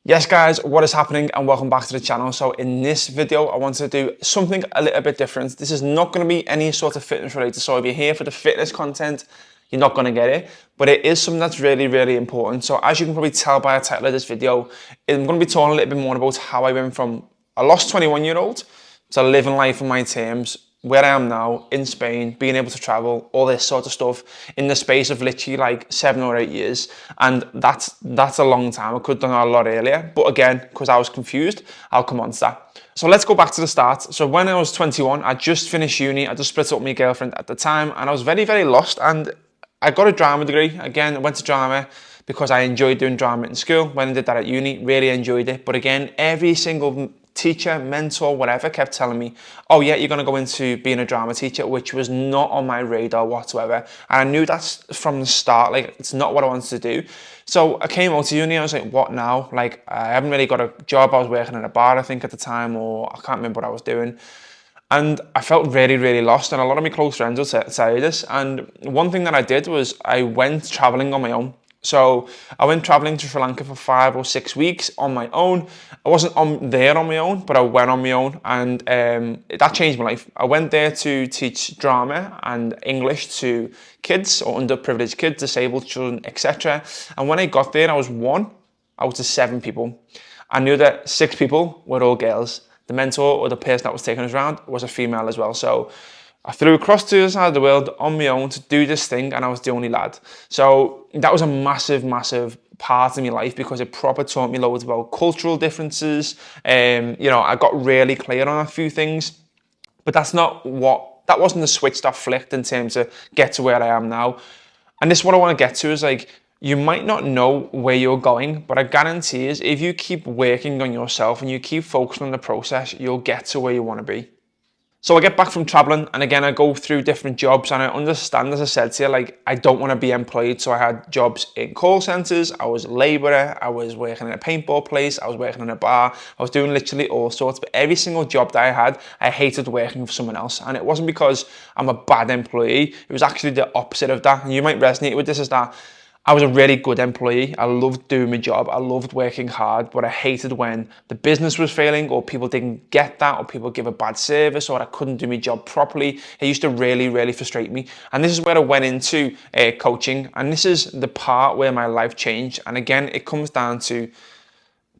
Yes guys, what is happening and welcome back to the channel. So in this video, I want to do something a little bit different. This is not going to be any sort of fitness related. So if you're here for the fitness content, you're not going to get it, but it is something that's really, really important. So as you can probably tell by the title of this video, I'm going to be talking a little bit more about how I went from a lost 21-year-old to living life on my terms, where I am now in Spain, being able to travel, all this sort of stuff in the space of literally like 7 or 8 years. And that's a long time. I could have done that a lot earlier, but again, because I was confused, I'll come on to that. So let's go back to the start. So when I was 21, I just finished uni. I just split up with my girlfriend at the time, and I was very, very lost. And I got a drama degree. Again, I went to drama because I enjoyed doing drama in school. When I did that at uni, really enjoyed it. But again, every single teacher, mentor, whatever, kept telling me, oh yeah, you're going to go into being a drama teacher, which was not on my radar whatsoever. And I knew that's from the start, like, it's not what I wanted to do. So I came out to uni, I was like, what now? Like, I haven't really got a job. I was working in a bar, I think, at the time, or I can't remember what I was doing. And I felt really, really lost. And a lot of my close friends would say this. And one thing that I did was I went traveling on my own. So I went traveling to Sri Lanka for 5 or 6 weeks on my own. I wasn't there on my own, but I went on my own, and that changed my life. I went there to teach drama and English to kids or underprivileged kids, disabled children, etc. And when I got there, I was 1 out of 7 people. I knew that 6 people were all girls. The mentor or the person that was taking us around was a female as well. So I flew across to the other side of the world on my own to do this thing, and I was the only lad. So that was a massive, massive part of my life because it proper taught me loads about cultural differences. I got really clear on a few things, but that wasn't the switch that flicked in terms of get to where I am now. And this is what I want to get to is like, you might not know where you're going, but I guarantee is if you keep working on yourself and you keep focusing on the process, you'll get to where you want to be. So I get back from traveling, and again, I go through different jobs, and I understand, as I said to you, like, I don't want to be employed. So I had jobs in call centers, I was a laborer, I was working in a paintball place, I was working in a bar, I was doing literally all sorts, but every single job that I had, I hated working for someone else. And it wasn't because I'm a bad employee, it was actually the opposite of that. And you might resonate with this, is that I was a really good employee. I loved doing my job. I loved working hard, but I hated when the business was failing, or people didn't get that, or people give a bad service, or I couldn't do my job properly. It used to really, really frustrate me. And this is where I went into coaching. And this is the part where my life changed. And again, it comes down to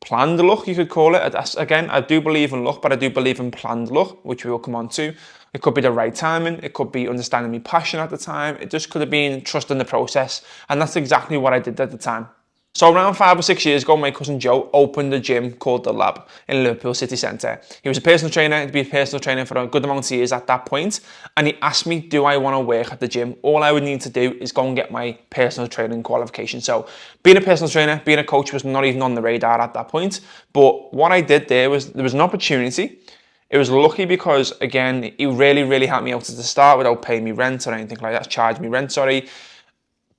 planned luck, you could call it. Again, I do believe in luck, but I do believe in planned luck, which we will come on to. It could be the right timing. It could be understanding my passion at the time. It just could have been trusting the process. And that's exactly what I did at the time. So around 5 or 6 years ago, my cousin Joe opened a gym called The Lab in Liverpool City Centre. He was a personal trainer. He'd been a personal trainer for a good amount of years at that point. And he asked me, do I want to work at the gym? All I would need to do is go and get my personal training qualification. So being a personal trainer, being a coach was not even on the radar at that point. But what I did there was an opportunity. It was lucky because, again, he really, really helped me out at the start without paying me rent or anything like that. Charged me rent, sorry.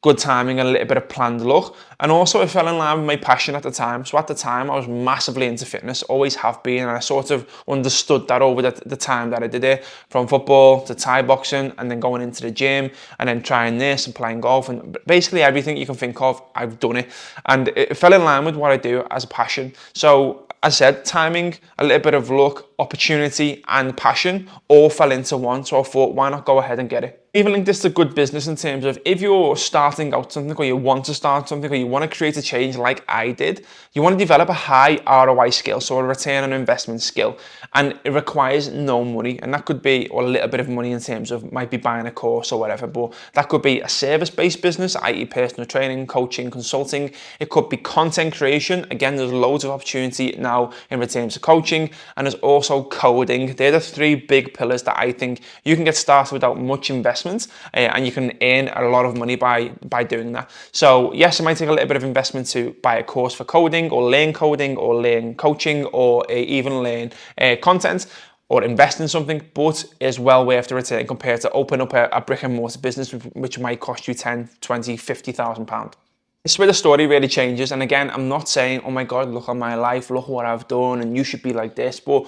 Good timing and a little bit of planned luck. And also it fell in line with my passion at the time. So at the time I was massively into fitness, always have been, and I sort of understood that over the time that I did it, from football to Thai boxing, and then going into the gym, and then trying this and playing golf, and basically everything you can think of, I've done it. And it fell in line with what I do as a passion. So as I said, timing, a little bit of luck, opportunity, and passion all fell into one. So I thought, why not go ahead and get it? Even link this to good business in terms of if you're starting out something, or you want to start something, or you want to create a change like I did, you want to develop a high ROI skill, so a return on investment skill, and it requires no money. And that could be, or a little bit of money in terms of might be buying a course or whatever, but that could be a service-based business, i.e. personal training, coaching, consulting. It could be content creation. Again, there's loads of opportunity now in terms of coaching, and there's also coding. They're the 3 big pillars that I think you can get started without much investment. And you can earn a lot of money by doing that. So yes, it might take a little bit of investment to buy a course for coding, or learn coaching, or even learn content, or invest in something, but it's well worth the return compared to open up a brick and mortar business, which might cost you 10, 20, 50,000 pounds. This is where the story really changes. And again, I'm not saying, oh my God, look at my life, look what I've done, and you should be like this. But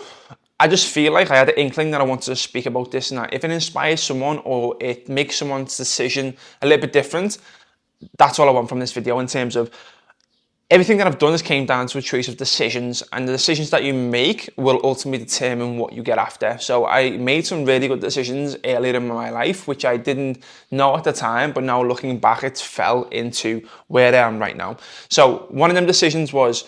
I just feel like I had an inkling that I wanted to speak about this, and that if it inspires someone or it makes someone's decision a little bit different, that's all I want from this video in terms of Everything that I've done has came down to a choice of decisions, and the decisions that you make will ultimately determine what you get after. So I made some really good decisions earlier in my life, which I didn't know at the time, but now looking back, it's fell into where I am right now. So one of them decisions was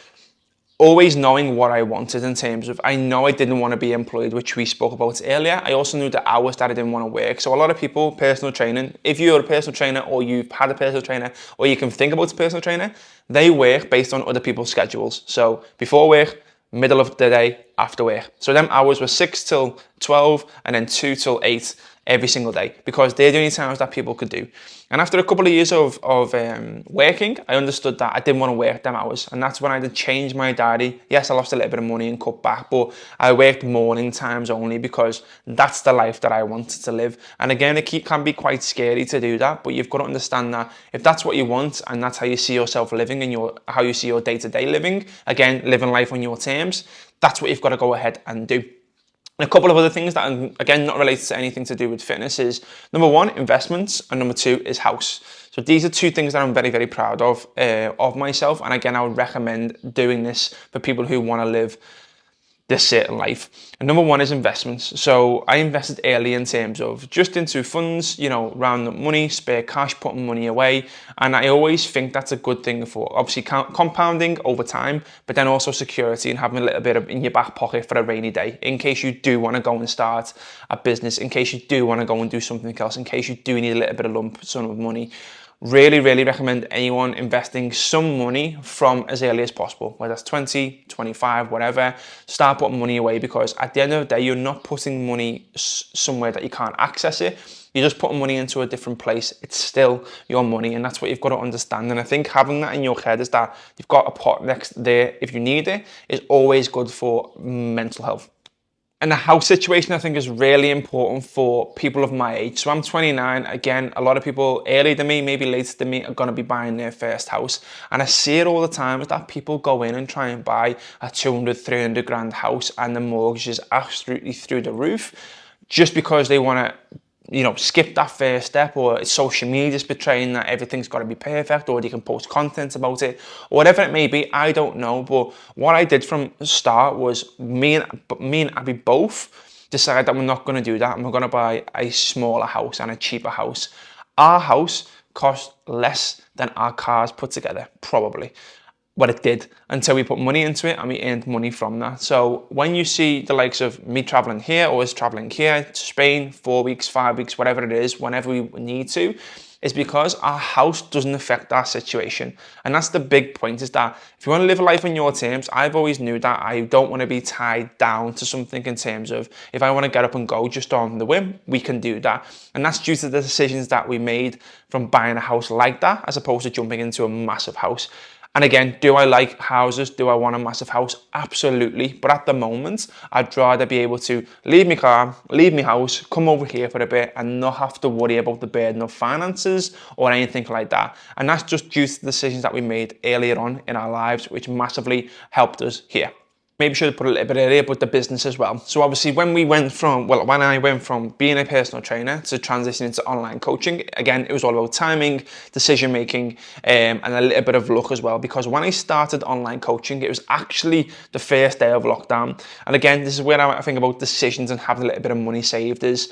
always knowing what I wanted in terms of, I know I didn't want to be employed, which we spoke about earlier. I also knew the hours that I didn't want to work. So a lot of people, personal training, if you're a personal trainer or you've had a personal trainer or you can think about a personal trainer, they work based on other people's schedules. So before work, middle of the day, after work. So them hours were 6 till 12 and then 2 till 8 every single day, because they're the only times that people could do. And after a couple of years of working, I understood that I didn't want to work them hours. And that's when I had to change my diary. Yes, I lost a little bit of money and cut back, but I worked morning times only because that's the life that I wanted to live. And again, it can be quite scary to do that, but you've got to understand that if that's what you want and that's how you see yourself living and how you see your day-to-day living, again, living life on your terms, that's what you've got to go ahead and do. And a couple of other things that are, again, not related to anything to do with fitness is, number one, investments, and number two is house. So these are two things that I'm very, very proud of myself. And again, I would recommend doing this for people who want to live this certain life. And number one is investments. So I invested early in terms of just into funds, round up money, spare cash, putting money away. And I always think that's a good thing for obviously compounding over time, but then also security and having a little bit in your back pocket for a rainy day, in case you do want to go and start a business, in case you do want to go and do something else, in case you do need a little bit of lump sum of money. Really, really recommend anyone investing some money from as early as possible, whether that's 20, 25, whatever. Start putting money away, because at the end of the day, you're not putting money somewhere that you can't access it. You're just putting money into a different place. It's still your money, and that's what you've got to understand. And I think having that in your head is that you've got a pot next there if you need it is always good for mental health. And the house situation, I think, is really important for people of my age. So I'm 29. Again, a lot of people earlier than me, maybe later than me, are going to be buying their first house. And I see it all the time, is that people go in and try and buy a 200, 300 grand house and the mortgage is absolutely through the roof, just because they want to skip that first step, or social media's portraying that everything's got to be perfect, or they can post content about it, or whatever it may be. I don't know, but what I did from the start was me and Abby both decided that we're not going to do that, and we're going to buy a smaller house and a cheaper house. Our house cost less than our cars put together, probably. But it did, until we put money into it and we earned money from that. So when you see the likes of me traveling here or us traveling here to Spain, 4 weeks, 5 weeks, whatever it is, whenever we need to, is because our house doesn't affect our situation. And that's the big point, is that if you want to live a life on your terms, I've always knew that I don't want to be tied down to something in terms of, if I want to get up and go just on the whim, we can do that. And that's due to the decisions that we made from buying a house like that, as opposed to jumping into a massive house. And again, do I like houses? Do I want a massive house? Absolutely. But at the moment, I'd rather be able to leave my car, leave my house, come over here for a bit and not have to worry about the burden of finances or anything like that. And that's just due to the decisions that we made earlier on in our lives, which massively helped us here. Maybe should have put a little bit earlier, but the business as well. So obviously when I went from being a personal trainer to transitioning into online coaching, again, it was all about timing, decision making, and a little bit of luck as well. Because when I started online coaching, it was actually the first day of lockdown. And again, this is where I think about decisions and having a little bit of money saved. Is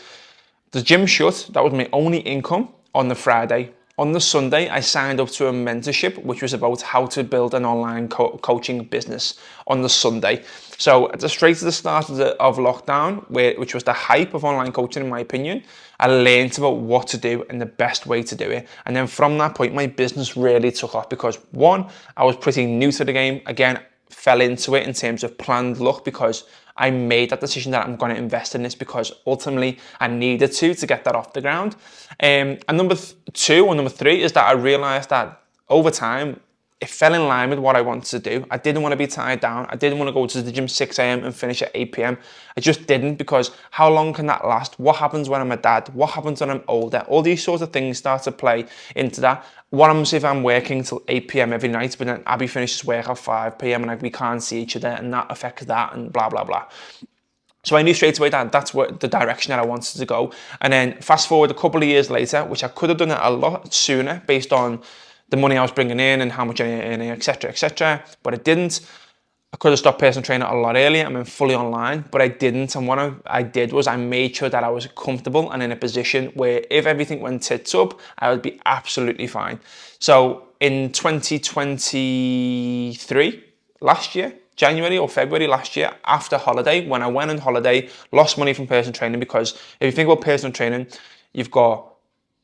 the gym shut, that was my only income on the Friday. On the Sunday, I signed up to a mentorship, which was about how to build an online coaching business on the Sunday. So straight to the start of lockdown, which was the hype of online coaching, in my opinion, I learned about what to do and the best way to do it. And then from that point, my business really took off because, one, I was pretty new to the game. Again, fell into it in terms of planned luck, because I made that decision that I'm going to invest in this because ultimately I needed to get that off the ground. And number three is that I realized that over time, it fell in line with what I wanted to do. I didn't want to be tied down. I didn't want to go to the gym 6 a.m. and finish at 8 p.m. I just didn't, because how long can that last? What happens when I'm a dad? What happens when I'm older? All these sorts of things start to play into that. What happens if I'm working till 8 p.m. every night, but then Abby finishes work at 5 p.m. and we can't see each other, and that affects that, and blah, blah, blah. So I knew straight away that that's what the direction that I wanted to go. And then fast forward a couple of years later, which I could have done it a lot sooner based on the money I was bringing in and how much I earning, etc., etc. But I didn't. I could have stopped personal training a lot earlier. I'm fully online, but I didn't. And what I did was I made sure that I was comfortable and in a position where if everything went tits up, I would be absolutely fine. So in 2023, last year, January or February last year, after holiday, when I went on holiday, lost money from personal training, because if you think about personal training, you've got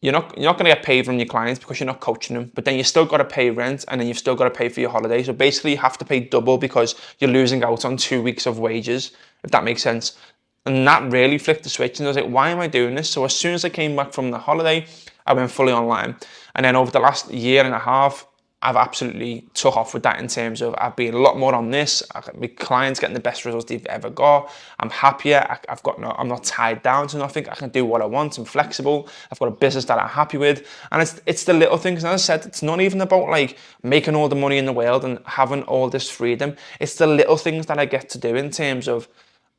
you're not going to get paid from your clients because you're not coaching them, but then you still got to pay rent and then you've still got to pay for your holiday. So basically you have to pay double because you're losing out on 2 weeks of wages, if that makes sense. And that really flipped the switch, and I was like, why am I doing this? So as soon as I came back from the holiday, I went fully online. And then over the last year and a half, I've absolutely took off with that in terms of I've been a lot more on this. My clients getting the best results they've ever got. I'm happier. I'm not tied down to nothing. I can do what I want. I'm flexible. I've got a business that I'm happy with. And it's the little things. And as I said, it's not even about like making all the money in the world and having all this freedom. It's the little things that I get to do in terms of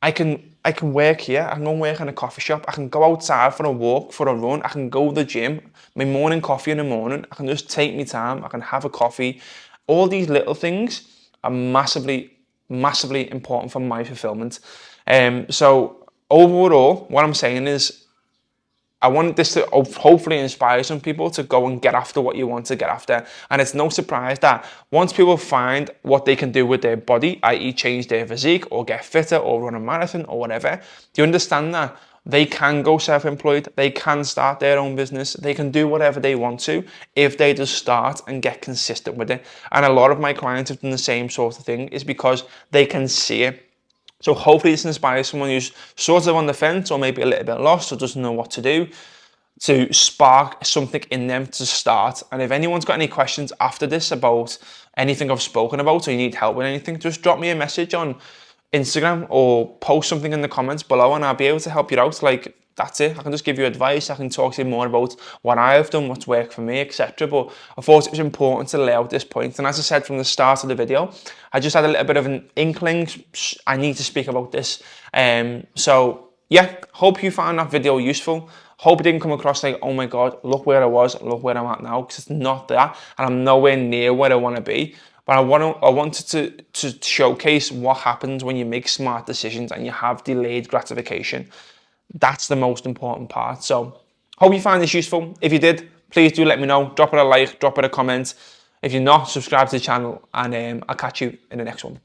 I can work here, I can go and work in a coffee shop, I can go outside for a walk, for a run, I can go to the gym, my morning coffee in the morning, I can just take my time, I can have a coffee. All these little things are massively, massively important for my fulfillment. So overall, what I'm saying is I want this to hopefully inspire some people to go and get after what you want to get after. And it's no surprise that once people find what they can do with their body, i.e. change their physique or get fitter or run a marathon or whatever, do you understand that they can go self-employed, they can start their own business, they can do whatever they want to if they just start and get consistent with it. And a lot of my clients have done the same sort of thing, is because they can see it. So hopefully this inspires someone who's sort of on the fence or maybe a little bit lost or doesn't know what to do, to spark something in them to start. And if anyone's got any questions after this about anything I've spoken about, or you need help with anything, just drop me a message on Instagram or post something in the comments below and I'll be able to help you out. Like, that's it. I can just give you advice. I can talk to you more about what I've done, what's worked for me, etc. But I thought it was important to lay out this point. And as I said from the start of the video, I just had a little bit of an inkling. I need to speak about this. So yeah, hope you found that video useful. Hope it didn't come across like, oh my God, look where I was, look where I'm at now, because it's not that. And I'm nowhere near where I want to be. But I wanted to showcase what happens when you make smart decisions and you have delayed gratification. That's the most important part. So hope you find this useful. If you did, please do let me know. Drop it a like, drop it a comment. If you're not, subscribe to the channel, and I'll catch you in the next one.